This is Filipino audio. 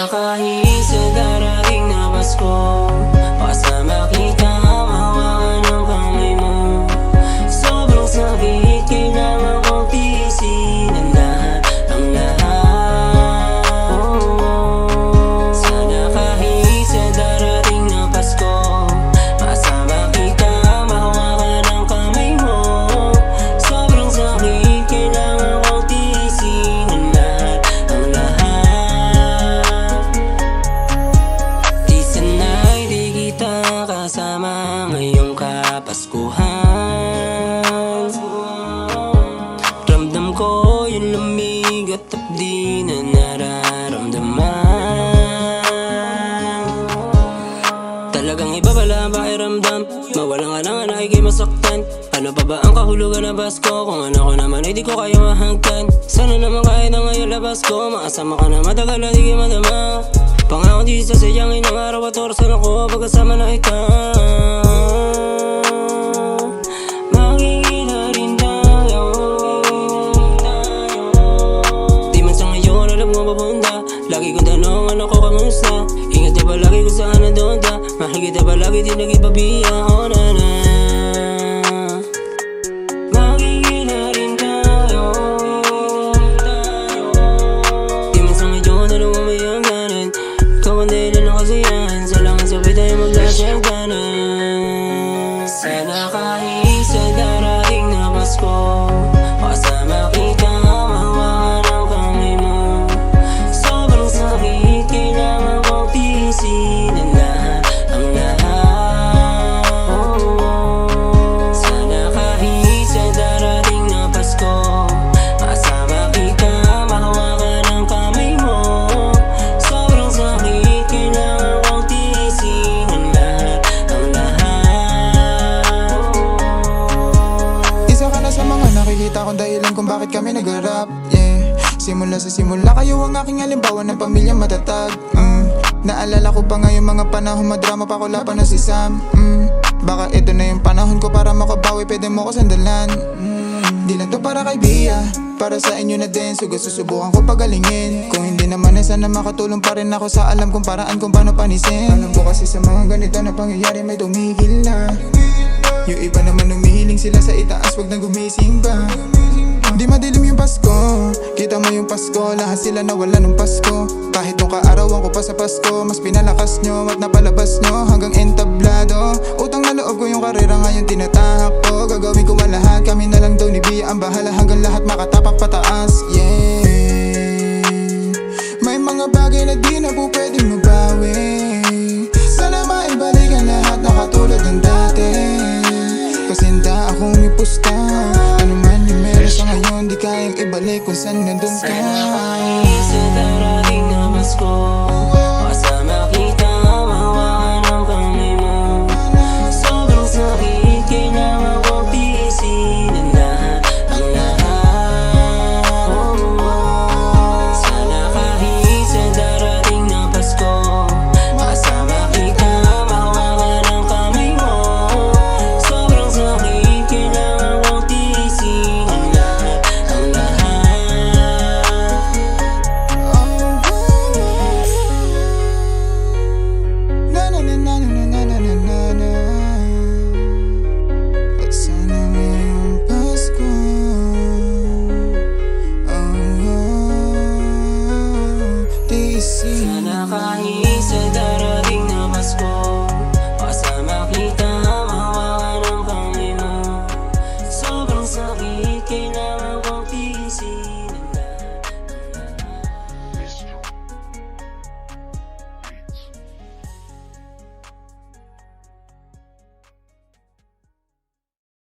kahit sa darating na Pasko, kasama kita, mahawakan ang kamay mo. Sobrang sakit, kailangan kong tiisin ang lahat, ang lahat. Sana kahit sa darating na Pasko, kasama kita, mahawakan ang kamay mo. Sobrang sakit, kailangan kong tiisin ang lahat, ang lahat. Di sana'y di kita kasama ngayong Kapaskuhan. Ramdam ko yung lamig at tapdi na nararamdaman. Talagang iba pala ang pakiramdam, mawalan ka ng anak, ikay masaktan. Ano pa ba ang kahulugan na Pasko? Kung ano ko naman ay di ko kaya mahagkan. Sana naman kahit na ngayon labas ko, makasama ka na matagal na di kayo madama. Pangako di sa sayangin ng araw at oras na ako pagkasama na ikaw. Makikita rin tayo. Di man sa ngayon alam mo papunta. Lagi kong tanong ano ko kamusta. Ingat ka palagi kung saan nandun ka. Mahal kita palagi di nag-ipabiya. Oh na na. Makikita rin tayo. Di man sa ngayon alam mo may hangganan. Ikaw ang dahilan ng kasiyahan. Sa langit sabay tayo maglasagdanan. Sana kahit sa darating na Pasko, kasama kita, mahawakan ang kamay mo. Sobrang sakit, kailangan kong tiisin ang lahat, ang lahat. Sana kahit sa darating na Pasko, kasama kita, mahawakan ang kamay mo. Sobrang sakit, kailangan kong tiisin ang lahat, ang lahat. Isa ka na sa mga nakikita kong dahilan kung bakit kami nag-rap, yeah. Simula sa simula kayo ang aking halimbawa ng pamilyang matatag. Naalala ko pa ngayon mga panahon, madrama pa ko laban na si Sam. Baka ito na yung panahon ko para makabawi, pwede mo ko sandalan. Di lang to para kay Bia, para sa inyo na din. Susubukan ko pagalingin. Kung hindi naman ay sana makatulong pa rin ako sa alam kong paraan kung paano panisin. Alam ko kasi sa mga ganito na pangyayari may tumigil na. Yung iba naman umihiling sila sa itaas, wag na gumising pa. Di madilim yung Pasko, kita mo yung Pasko, lahat sila nawala nung Pasko. Kahit nung kaarawan ko pa sa Pasko, mas pinalakas nyo at napalabas nyo hanggang entablado. Utang na loob ko yung karera ngayon tinatahak ko. Gagawin ko man lahat, kami na lang daw ni Bia ang bahala hanggang lahat makatapak pataas, yeah. May mga bagay na di na po pwedeng mabawi. Sana maibalik ang lahat na katulad ng dati. Kasi handa akong ipusta. Ano man yung meron sa ngayon, di kayang ibalik kung saan nandun ka. Sana kahit sa darating